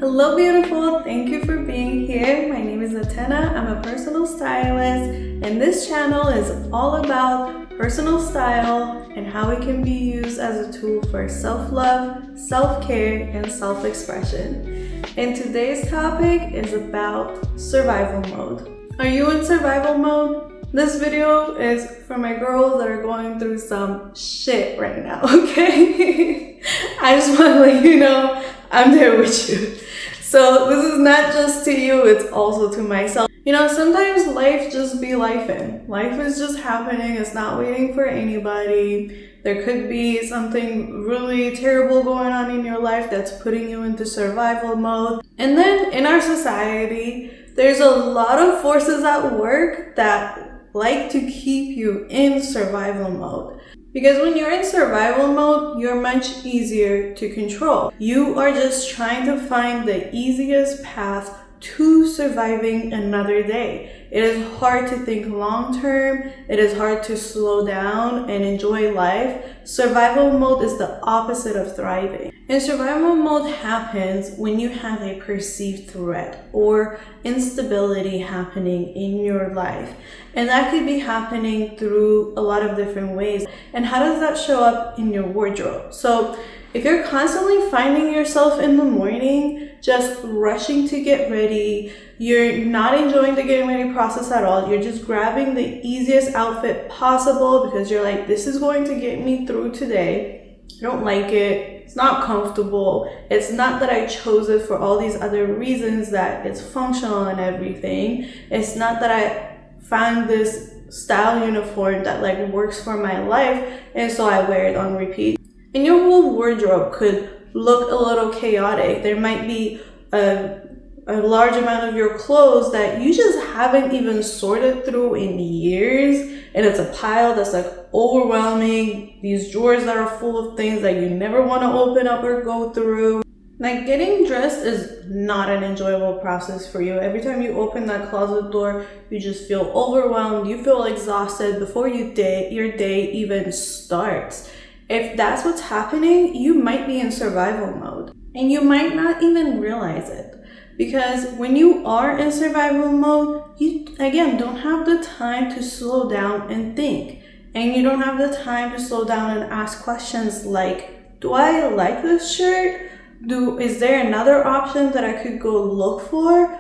Hello beautiful, thank you for being here. My name is Atena, I'm a personal stylist, and this channel is all about personal style and how it can be used as a tool for self-love, self-care, and self-expression. And today's topic is about survival mode. Are you in survival mode? This video is for my girls that are going through some shit right now, okay? I just want to let you know I'm there with you. So this is not just to you, it's also to myself. You know, sometimes life just be lifing. Life is just happening, it's not waiting for anybody. There could be something really terrible going on in your life that's putting you into survival mode. And then in our society, there's a lot of forces at work that like to keep you in survival mode. Because when you're in survival mode, you're much easier to control. You are just trying to find the easiest path to surviving another day. It is hard to think long term. It is hard to slow down and enjoy life. Survival mode is the opposite of thriving. And survival mode happens when you have a perceived threat or instability happening in your life. And that could be happening through a lot of different ways. And how does that show up in your wardrobe? So if you're constantly finding yourself in the morning just rushing to get ready, you're not enjoying the getting ready process at all, you're just grabbing the easiest outfit possible because you're like, this is going to get me through today. I don't like it. It's not comfortable. It's not that I chose it for all these other reasons that it's functional and everything. It's not that I found this style uniform that like works for my life and so I wear it on repeat. And your whole wardrobe could look a little chaotic. There might be a large amount of your clothes that you just haven't even sorted through in years, and it's a pile that's like overwhelming. These drawers that are full of things that you never want to open up or go through. Like, getting dressed is not an enjoyable process for you. Every time you open that closet door, you just feel overwhelmed. You feel exhausted before your day even starts. If that's what's happening, you might be in survival mode and you might not even realize it. Because when you are in survival mode, you again don't have the time to slow down and think. And you don't have the time to slow down and ask questions like, do I like this shirt? Is there another option that I could go look for?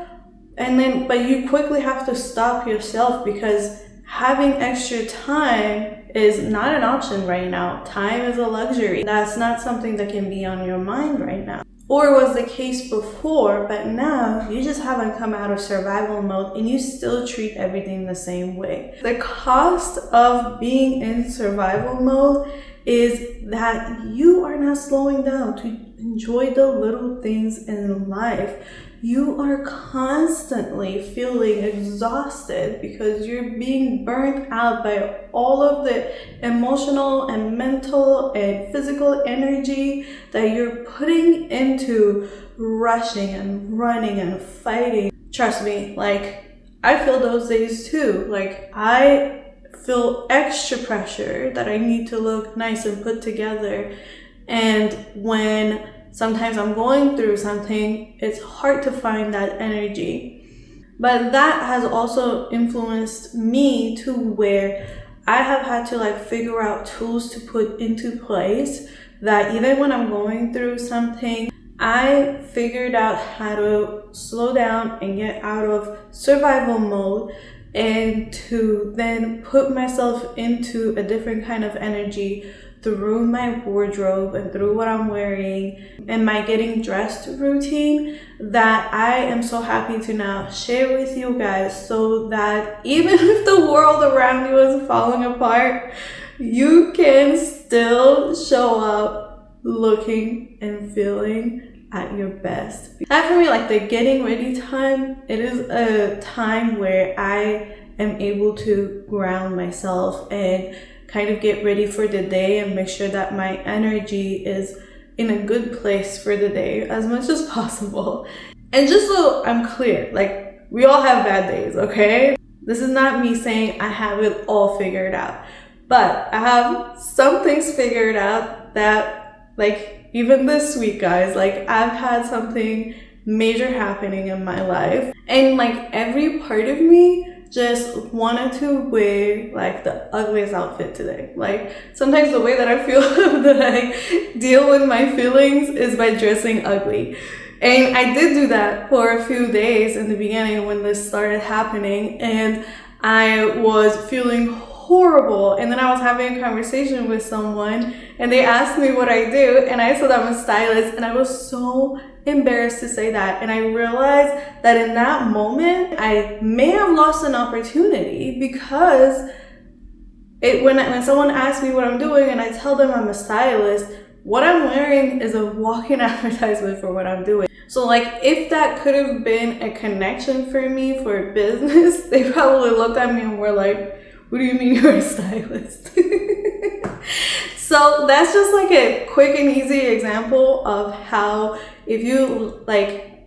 But you quickly have to stop yourself because having extra time is not an option right now. Time is a luxury. That's not something that can be on your mind right now. Or was the case before, but now you just haven't come out of survival mode and you still treat everything the same way. The cost of being in survival mode is that you are not slowing down to enjoy the little things in life. You are constantly feeling exhausted because you're being burnt out by all of the emotional and mental and physical energy that you're putting into rushing and running and fighting. Trust me, like, I feel those days too. Like, I feel extra pressure that I need to look nice and put together. And when sometimes I'm going through something, it's hard to find that energy. But that has also influenced me to where I have had to like figure out tools to put into place that even when I'm going through something, I figured out how to slow down and get out of survival mode and to then put myself into a different kind of energy through my wardrobe and through what I'm wearing and my getting dressed routine that I am so happy to now share with you guys, so that even if the world around you is falling apart, you can still show up looking and feeling at your best. That for me, like the getting ready time, it is a time where I am able to ground myself and kind of get ready for the day and make sure that my energy is in a good place for the day as much as possible. And just so I'm clear, like, we all have bad days, okay? This is not me saying I have it all figured out, but I have some things figured out that, like, even this week, guys, like, I've had something major happening in my life. And like every part of me just wanted to wear like the ugliest outfit today. Like sometimes the way that I feel that I deal with my feelings is by dressing ugly. And I did do that for a few days in the beginning when this started happening, and I was feeling horrible. And then I was having a conversation with someone and they asked me what I do, and I said I'm a stylist, and I was so embarrassed to say that. And I realized that in that moment I may have lost an opportunity, because when someone asks me what I'm doing and I tell them I'm a stylist, what I'm wearing is a walking advertisement for what I'm doing. So like if that could have been a connection for me for business, they probably looked at me and were like, what do you mean you're a stylist? So that's just like a quick and easy example of how if you like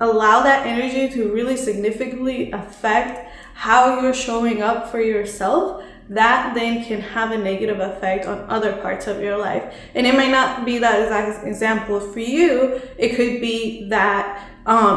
allow that energy to really significantly affect how you're showing up for yourself, that then can have a negative effect on other parts of your life. And it might not be that exact example for you. It could be that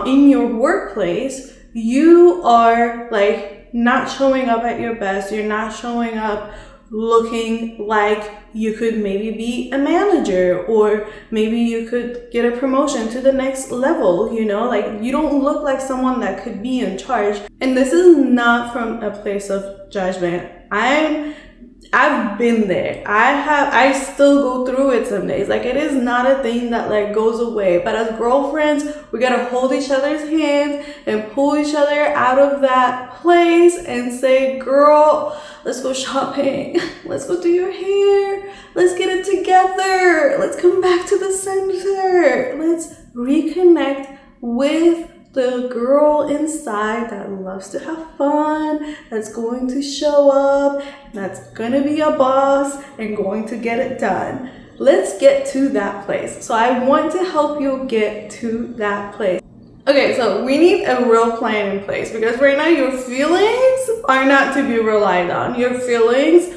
in your workplace, you are like not showing up at your best. You're not showing up looking like you could maybe be a manager, or maybe you could get a promotion to the next level, you know, like you don't look like someone that could be in charge. And this is not from a place of judgment. I've been there. I still go through it some days. Like it is not a thing that like goes away. But as girlfriends, we gotta hold each other's hands and pull each other out of that place and say, girl, let's go shopping. Let's go do your hair. Let's get it together. Let's come back to the center. Let's reconnect with the girl inside that loves to have fun, that's going to show up, that's gonna be a boss and going to get it done. Let's get to that place. So I want to help you get to that place. Okay, so we need a real plan in place, because right now your feelings are not to be relied on. Your feelings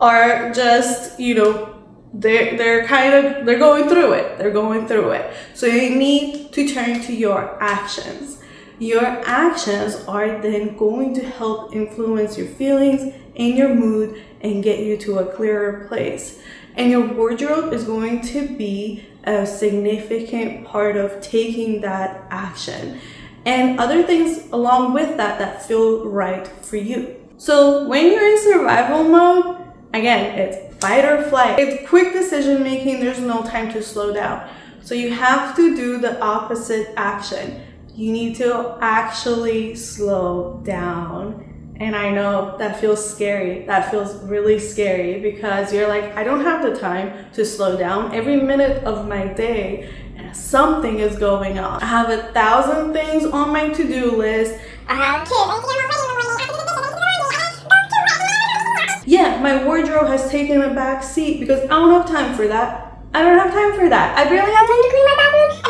are just, you know, they're going through it. So you need to turn to your actions. Your actions are then going to help influence your feelings and your mood and get you to a clearer place. And your wardrobe is going to be a significant part of taking that action, and other things along with that feel right for you. So when you're in survival mode, again, it's fight or flight. It's quick decision making. There's no time to slow down. So you have to do the opposite action. You need to actually slow down. And I know that feels scary. That feels really scary, because you're like, I don't have the time to slow down. Every minute of my day, something is going on. I have 1,000 things on my to-do list. I have kids. Yeah, my wardrobe has taken a back seat because I don't have time for that. I barely have time to clean my bathroom. I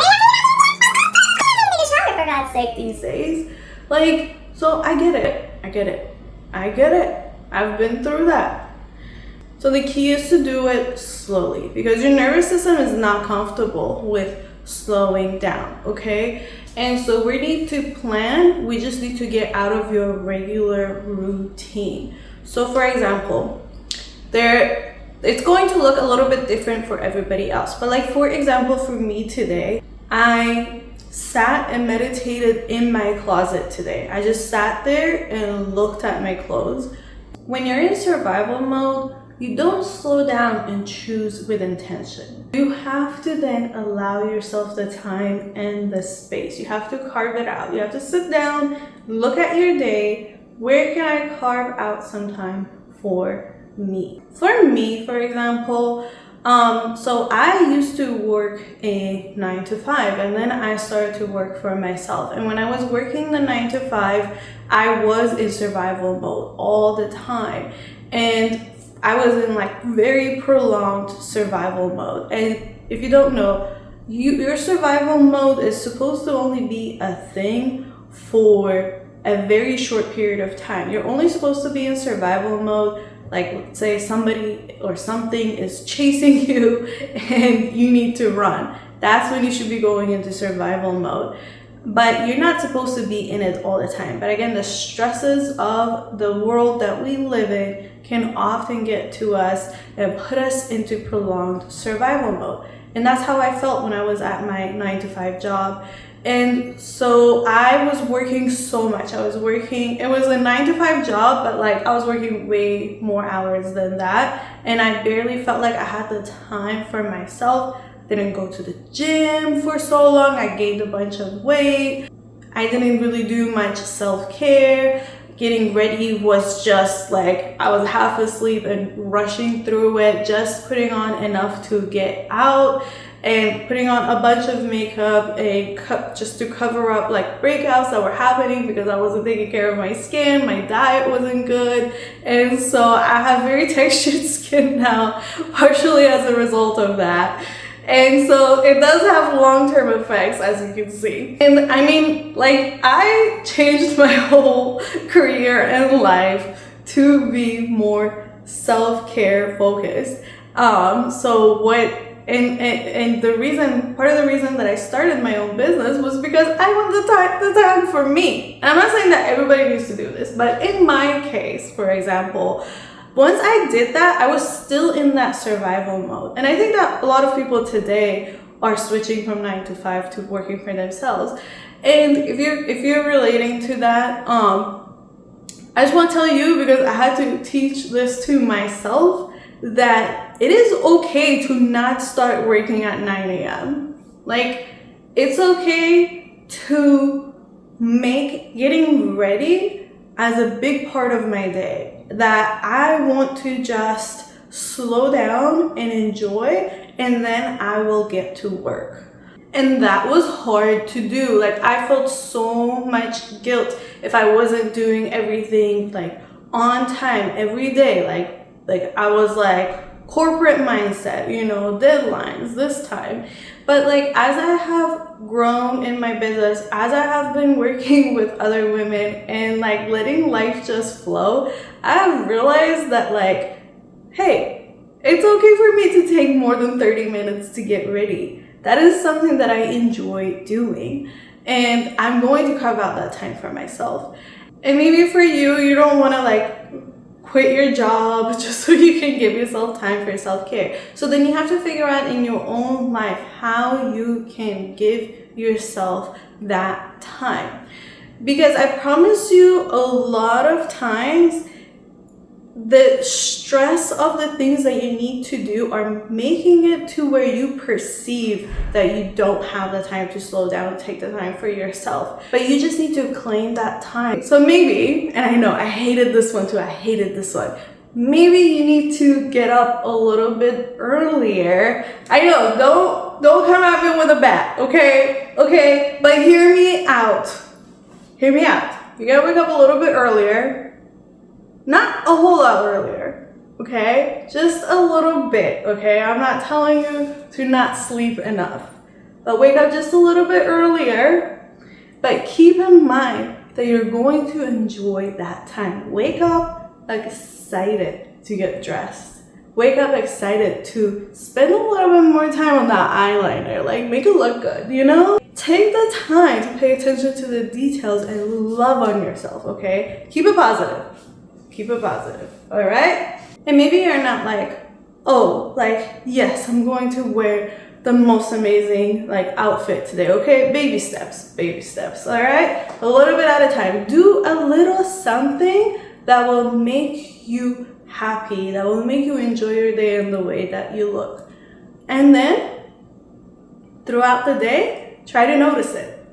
take a shower, for God's sake, these days. Like, so I get it. I've been through that. So the key is to do it slowly, because your nervous system is not comfortable with slowing down, okay? And so we need to plan. We just need to get out of your regular routine. So for example, it's going to look a little bit different for everybody else. But like, for example, for me today, I sat and meditated in my closet today. I just sat there and looked at my clothes. When you're in survival mode, you don't slow down and choose with intention. You have to then allow yourself the time and the space. You have to carve it out. You have to sit down, look at your day. Where can I carve out some time for me? For me, for example, so I used to work a 9 to 5, and then I started to work for myself. And when I was working the 9 to 5, I was in survival mode all the time. And I was in like very prolonged survival mode. And if you don't know, your survival mode is supposed to only be a thing for a very short period of time. You're only supposed to be in survival mode, like let's say somebody or something is chasing you and you need to run. that's when you should be going into survival mode. But you're not supposed to be in it all the time. But again, the stresses of the world that we live in can often get to us and put us into prolonged survival mode. And that's how I felt when I was at my 9-to-5 job. And so I was working so much. It was a 9-to-5 job, but like I was working way more hours than that. And I barely felt like I had the time for myself. Didn't go to the gym for so long. I gained a bunch of weight. I didn't really do much self-care. Getting ready was just like I was half asleep and rushing through it, just putting on enough to get out and putting on a bunch of makeup just to cover up like breakouts that were happening because I wasn't taking care of my skin. My diet wasn't good, and so I have very textured skin now, partially as a result of that. And so it does have long-term effects, as you can see. And I mean, like, I changed my whole career and life to be more self-care focused. And part of the reason that I started my own business was because I want the time for me. And I'm not saying that everybody needs to do this, but in my case, for example, once I did that, I was still in that survival mode. And I think that a lot of people today are switching from 9-to-5 to working for themselves. And if you're relating to that, I just want to tell you, because I had to teach this to myself, that it is okay to not start working at 9 a.m. Like, it's okay to make getting ready as a big part of my day. That I want to just slow down and enjoy, and then I will get to work. And that was hard to do. Like, I felt so much guilt if I wasn't doing everything like on time every day. Like I was like corporate mindset, deadlines this time. But like, as I have grown in my business, as I have been working with other women and like letting life just flow, I have realized that like, hey, it's okay for me to take more than 30 minutes to get ready. That is something that I enjoy doing. And I'm going to carve out that time for myself. And maybe for you, you don't want to like quit your job just so you can give yourself time for self-care. So then you have to figure out in your own life how you can give yourself that time. Because I promise you, a lot of times the stress of the things that you need to do are making it to where you perceive that you don't have the time to slow down and take the time for yourself. But you just need to claim that time. So maybe, and I know I hated this one too, maybe you need to get up a little bit earlier. I know, don't come at me with a bat, okay? But hear me out. You gotta wake up a little bit earlier. Not a whole lot earlier, okay? Just a little bit, okay? I'm not telling you to not sleep enough, but wake up just a little bit earlier. But keep in mind that you're going to enjoy that time. Wake up excited to get dressed. Wake up excited to spend a little bit more time on that eyeliner, like make it look good, Take the time to pay attention to the details and love on yourself, okay? Keep it positive, all right? And maybe you're not like, oh, like, yes, I'm going to wear the most amazing like outfit today, okay? Baby steps, all right? A little bit at a time. Do a little something that will make you happy, that will make you enjoy your day in the way that you look. And then throughout the day, try to notice it,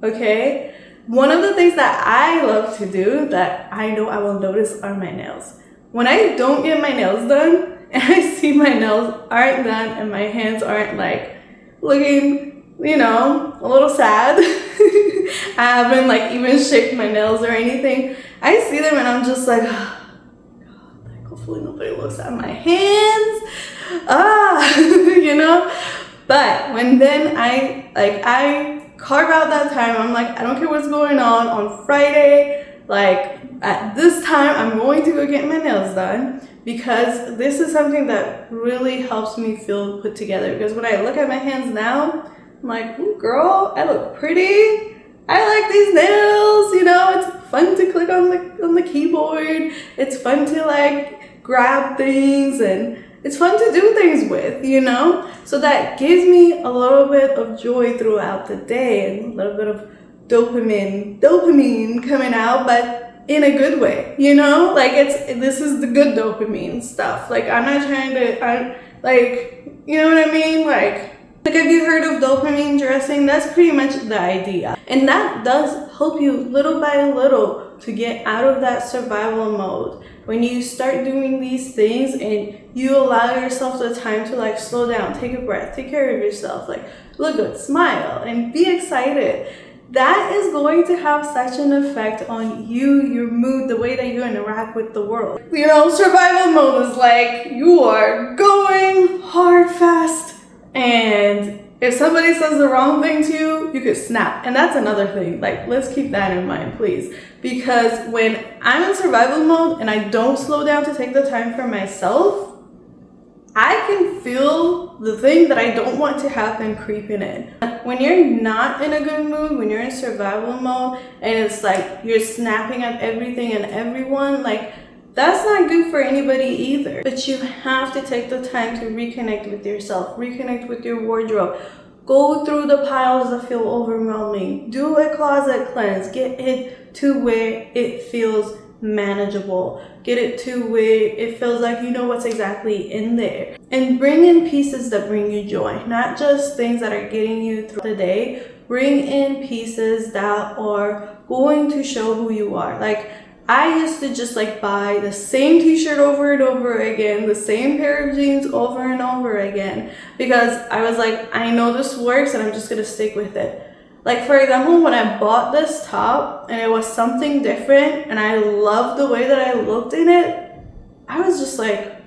okay? One of the things that I love to do that I know I will notice are my nails. When I don't get my nails done and I see my nails aren't done and my hands aren't like looking, a little sad, I haven't like even shaped my nails or anything, I see them and I'm just like, oh, God, like hopefully nobody looks at my hands, But when then I carve out that time, I'm like, I don't care what's going on Friday, like at this time I'm going to go get my nails done, because this is something that really helps me feel put together. Because when I look at my hands now, I'm like, ooh, girl, I look pretty. I like these nails, you know, it's fun to click on the keyboard. It's fun to like grab things, and it's fun to do things with, you know? So that gives me a little bit of joy throughout the day, and a little bit of dopamine coming out, but in a good way, you know? Like this is the good dopamine stuff. Like I'm not trying to, you know what I mean? Like if you heard of dopamine dressing, that's pretty much the idea. And that does help you little by little to get out of that survival mode. When you start doing these things and you allow yourself the time to like slow down, take a breath, take care of yourself, like look good, smile, and be excited. That is going to have such an effect on you, your mood, the way that you interact with the world. You know, survival mode is like you are going hard, fast, and if somebody says the wrong thing to you, you could snap. And that's another thing. Like, let's keep that in mind, please. Because when I'm in survival mode and I don't slow down to take the time for myself, I can feel the thing that I don't want to happen creeping in. When you're not in a good mood, when you're in survival mode, and it's like you're snapping at everything and everyone, like that's not good for anybody either. But you have to take the time to reconnect with yourself, reconnect with your wardrobe. Go through the piles that feel overwhelming. Do a closet cleanse. Get it to where it feels manageable. Get it to where it feels like you know what's exactly in there. And bring in pieces that bring you joy, not just things that are getting you through the day. Bring in pieces that are going to show who you are. Like I used to just like buy the same t-shirt over and over again, the same pair of jeans over and over again, because I was like, I know this works and I'm just gonna stick with it. Like for example, when I bought this top and it was something different and I loved the way that I looked in it, I was just like,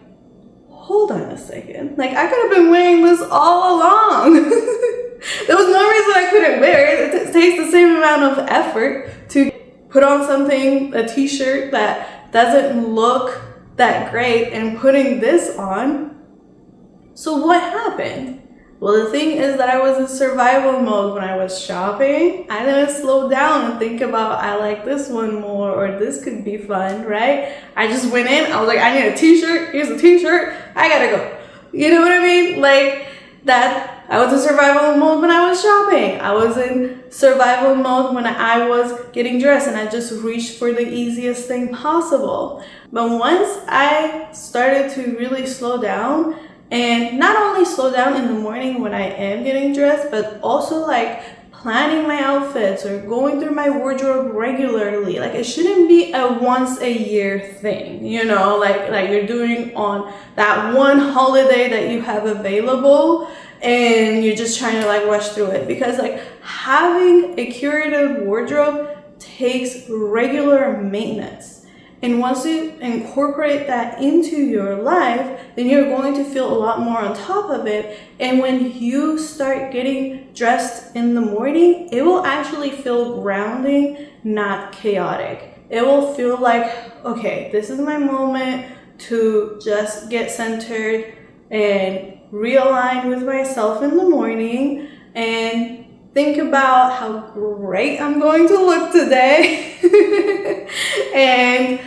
hold on a second. Like I could have been wearing this all along. There was no reason I couldn't wear it. It takes the same amount of effort to put on something, a t-shirt that doesn't look that great, and putting this on. So what happened? Well, the thing is that I was in survival mode when I was shopping. I didn't slow down and think about, I like this one more, or this could be fun, right? I just went in, I was like, I need a t-shirt, here's a t-shirt, I gotta go. You know what I mean? Like that. I was in survival mode when I was shopping. I was in survival mode when I was getting dressed, and I just reached for the easiest thing possible. But once I started to really slow down, and not only slow down in the morning when I am getting dressed, but also like planning my outfits or going through my wardrobe regularly. Like it shouldn't be a once a year thing, you know, like you're doing on that one holiday that you have available, and you're just trying to like rush through it. Because like having a curated wardrobe takes regular maintenance. And once you incorporate that into your life, then you're going to feel a lot more on top of it. And when you start getting dressed in the morning, it will actually feel grounding, not chaotic. It will feel like, okay, this is my moment to just get centered and realign with myself in the morning and think about how great I'm going to look today. And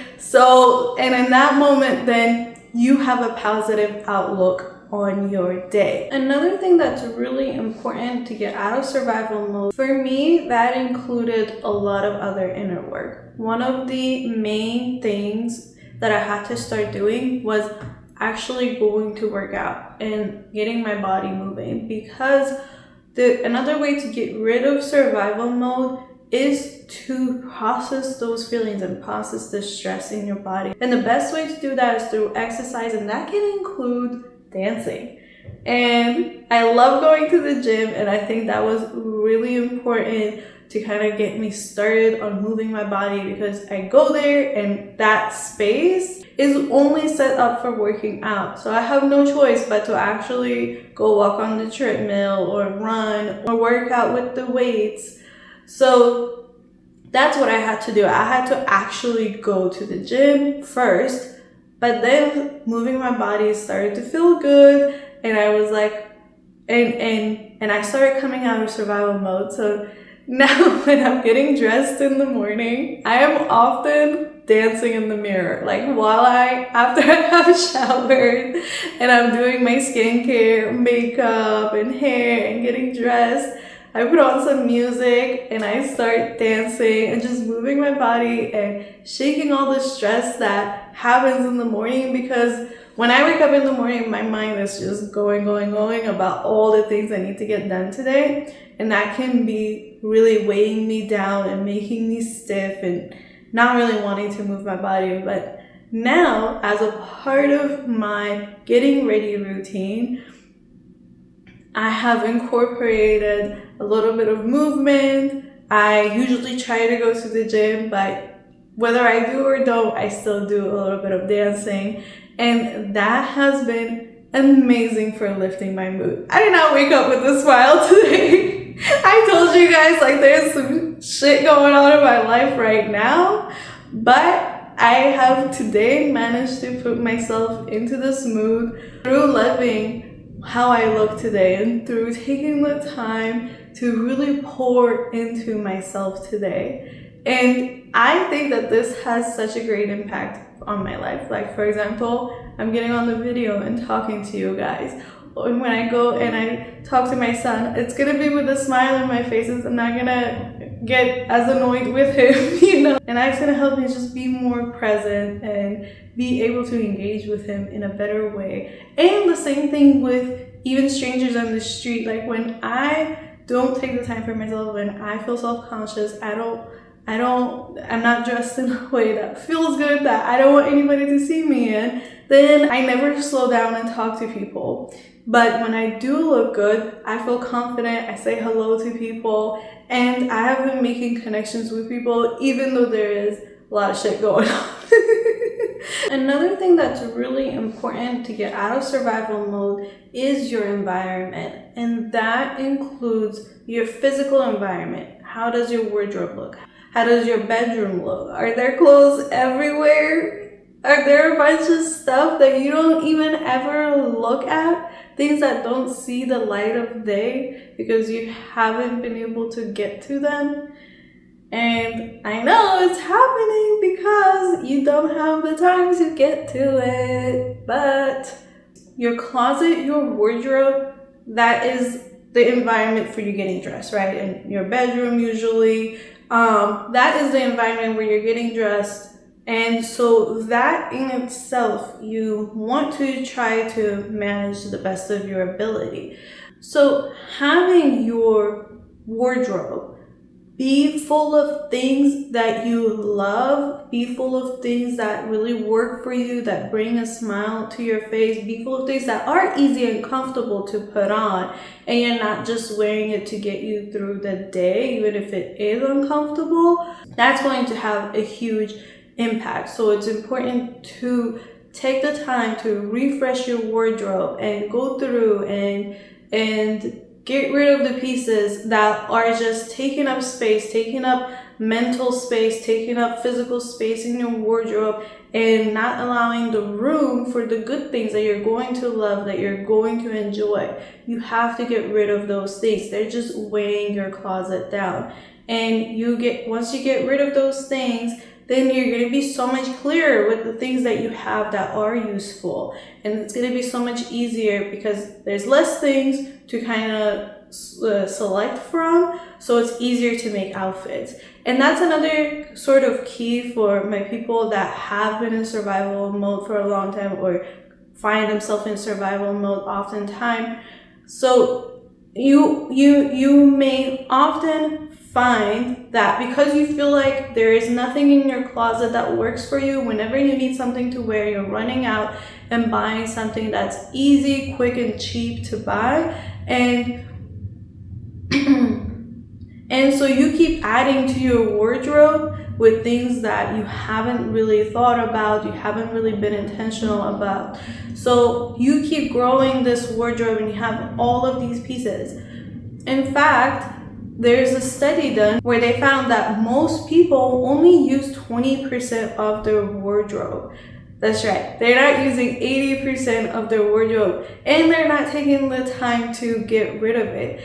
in that moment, then you have a positive outlook on your day. Another thing that's really important to get out of survival mode, for me, that included a lot of other inner work. One of the main things that I had to start doing was actually going to work out and getting my body moving, because another way to get rid of survival mode is to process those feelings and process the stress in your body. And the best way to do that is through exercise, and that can include dancing. And I love going to the gym, and I think that was really important to kind of get me started on moving my body, because I go there and that space is only set up for working out. So I have no choice but to actually go walk on the treadmill or run or work out with the weights. So that's what I had to do. I had to actually go to the gym first, but then moving my body started to feel good, and I was like, and I started coming out of survival mode. So now when I'm getting dressed in the morning, I am often dancing in the mirror. Like after I have showered and I'm doing my skincare, makeup and hair and getting dressed, I put on some music and I start dancing and just moving my body and shaking all the stress that happens in the morning, because when I wake up in the morning, my mind is just going about all the things I need to get done today. And that can be really weighing me down and making me stiff and not really wanting to move my body. But now, as a part of my getting ready routine, I have incorporated a little bit of movement. I usually try to go to the gym, but whether I do or don't, I still do a little bit of dancing. And that has been amazing for lifting my mood. I did not wake up with a smile today. I told you guys, like, there's some shit going on in my life right now, but I have today managed to put myself into this mood through loving how I look today and through taking the time to really pour into myself today. And I think that this has such a great impact on my life. Like, for example, I'm getting on the video and talking to you guys. And when I go and I talk to my son, it's gonna be with a smile on my face. I'm not gonna get as annoyed with him, you know? And that's gonna help me just be more present and be able to engage with him in a better way. And the same thing with even strangers on the street. Like, when I don't take the time for myself, when I feel self-conscious, I'm not dressed in a way that feels good, that I don't want anybody to see me in, then I never slow down and talk to people. But when I do look good, I feel confident, I say hello to people, and I have been making connections with people even though there is a lot of shit going on. Another thing that's really important to get out of survival mode is your environment, and that includes your physical environment. How does your wardrobe look? How does your bedroom look? Are there clothes everywhere? Are there a bunch of stuff that you don't even ever look at? Things that don't see the light of day because you haven't been able to get to them? And I know it's happening because you don't have the time to get to it. But your closet, your wardrobe, that is the environment for you getting dressed, right? And your bedroom usually, that is the environment where you're getting dressed. And so that in itself, you want to try to manage to the best of your ability. So having your wardrobe be full of things that you love, be full of things that really work for you, that bring a smile to your face, be full of things that are easy and comfortable to put on, and you're not just wearing it to get you through the day, even if it is uncomfortable. That's going to have a huge impact. So it's important to take the time to refresh your wardrobe and go through and get rid of the pieces that are just taking up space, taking up mental space, taking up physical space in your wardrobe, and not allowing the room for the good things that you're going to love, that you're going to enjoy. You have to get rid of those things. They're just weighing your closet down. And once you get rid of those things, then you're going to be so much clearer with the things that you have that are useful. And it's going to be so much easier because there's less things to kind of select from, so it's easier to make outfits. And that's another sort of key for my people that have been in survival mode for a long time or find themselves in survival mode oftentimes. So you may often find that because you feel like there is nothing in your closet that works for you, whenever you need something to wear, you're running out and buying something that's easy, quick, and cheap to buy. And so you keep adding to your wardrobe with things that you haven't really thought about, you haven't really been intentional about. So you keep growing this wardrobe and you have all of these pieces. In fact, there's a study done where they found that most people only use 20% of their wardrobe. That's right, they're not using 80% of their wardrobe, and they're not taking the time to get rid of it.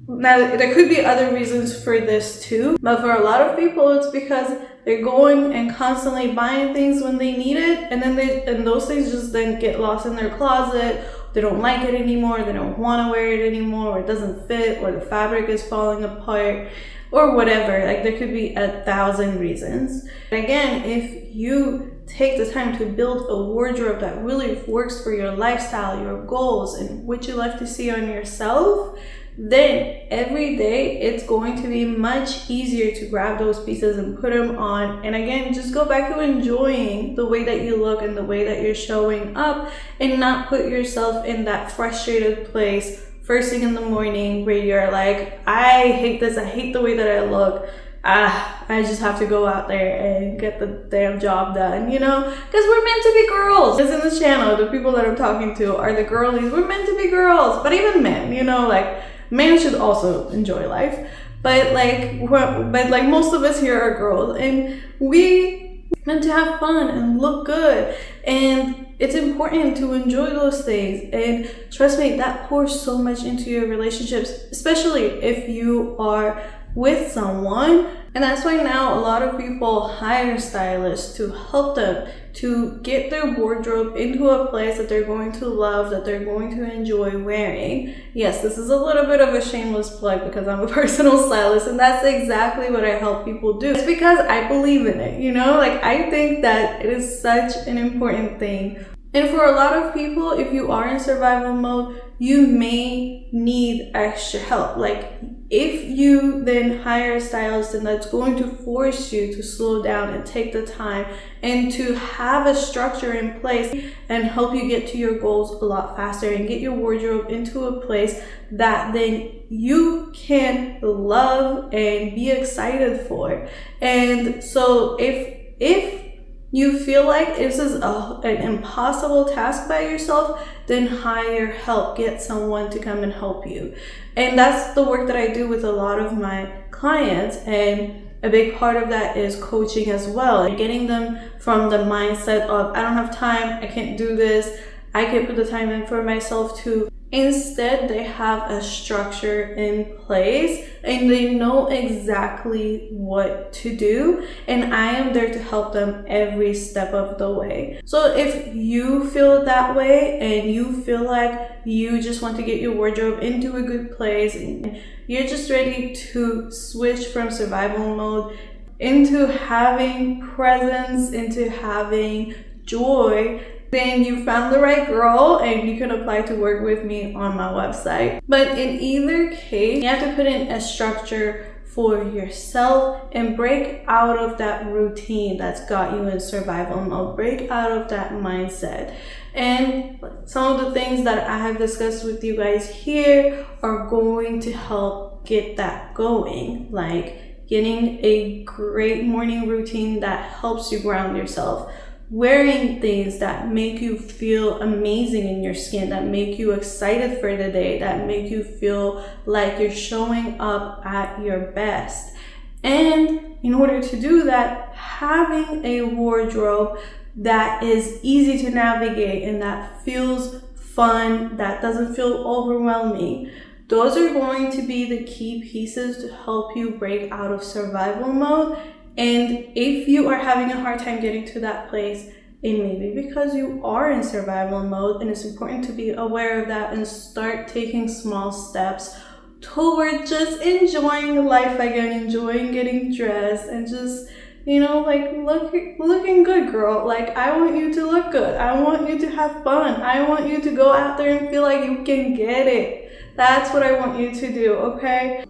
Now, there could be other reasons for this too, but for a lot of people, it's because they're going and constantly buying things when they need it, and then those things just then get lost in their closet. They don't like it anymore, they don't want to wear it anymore, or it doesn't fit, or the fabric is falling apart, or whatever. Like, there could be 1,000 reasons. Again, if you take the time to build a wardrobe that really works for your lifestyle, your goals, and what you like to see on yourself, then every day it's going to be much easier to grab those pieces and put them on. And again, just go back to enjoying the way that you look and the way that you're showing up, and not put yourself in that frustrated place first thing in the morning where you're like, I hate this, I hate the way that I look. I just have to go out there and get the damn job done, you know? Because we're meant to be girls. Because in this channel, the people that I'm talking to are the girlies. We're meant to be girls. But even men, you know, like, men should also enjoy life. But most of us here are girls, and we meant to have fun and look good. And it's important to enjoy those things. And trust me, that pours so much into your relationships, especially if you are with someone. And that's why now a lot of people hire stylists to help them to get their wardrobe into a place that they're going to love, that they're going to enjoy wearing. Yes, this is a little bit of a shameless plug because I'm a personal stylist, and that's exactly what I help people do. It's because I believe in it, you know? Like, I think that it is such an important thing. And for a lot of people, if you are in survival mode, you may need extra help. Like, if you then hire a stylist, and that's going to force you to slow down and take the time and to have a structure in place and help you get to your goals a lot faster and get your wardrobe into a place that then you can love and be excited for. And so if you feel like this is an impossible task by yourself, then hire help. Get someone to come and help you. And that's the work that I do with a lot of my clients. And a big part of that is coaching as well. And getting them from the mindset of, I don't have time, I can't do this, I can't put the time in for myself to. Instead, they have a structure in place and they know exactly what to do, and I am there to help them every step of the way. So if you feel that way and you feel like you just want to get your wardrobe into a good place and you're just ready to switch from survival mode into having presence, into having joy, then you found the right girl and you can apply to work with me on my website. But in either case, you have to put in a structure for yourself and break out of that routine that's got you in survival mode. Break out of that mindset. And some of the things that I have discussed with you guys here are going to help get that going, like getting a great morning routine that helps you ground yourself, wearing things that make you feel amazing in your skin, that make you excited for the day, that make you feel like you're showing up at your best. And in order to do that, having a wardrobe that is easy to navigate and that feels fun, that doesn't feel overwhelming. Those are going to be the key pieces to help you break out of survival mode. And if you are having a hard time getting to that place, it may be because you are in survival mode, and it's important to be aware of that and start taking small steps toward just enjoying life again, enjoying getting dressed and just, you know, like looking good, girl. Like, I want you to look good. I want you to have fun. I want you to go out there and feel like you can get it. That's what I want you to do, okay?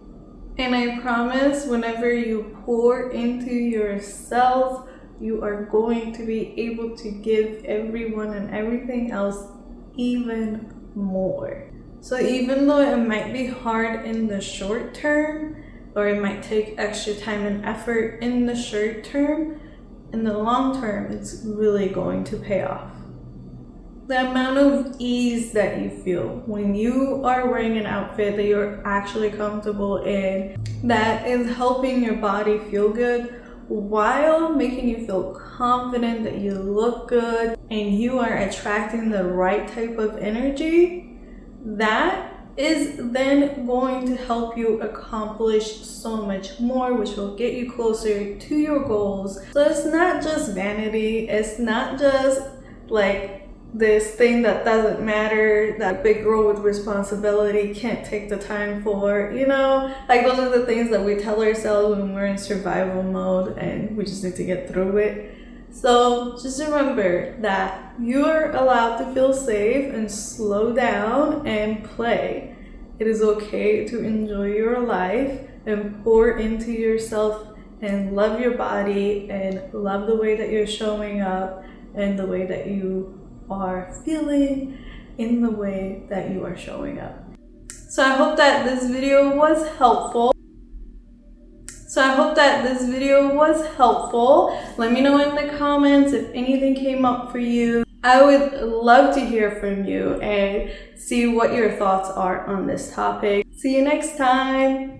And I promise, whenever you pour into yourself, you are going to be able to give everyone and everything else even more. So even though it might be hard in the short term, or it might take extra time and effort in the short term, in the long term, it's really going to pay off. the amount of ease that you feel when you are wearing an outfit that you're actually comfortable in, that is helping your body feel good while making you feel confident that you look good and you are attracting the right type of energy, that is then going to help you accomplish so much more, which will get you closer to your goals. So it's not just vanity, it's not just like this thing that doesn't matter, that big girl with responsibility can't take the time for, you know, like those are the things that we tell ourselves when we're in survival mode and we just need to get through it. So just remember that you're allowed to feel safe and slow down and play. It is okay to enjoy your life and pour into yourself and love your body and love the way that you're showing up and the way that you are feeling in the way that you are showing up. So I hope that this video was helpful. Let me know in the comments if anything came up for you. I would love to hear from you and see what your thoughts are on this topic. See you next time.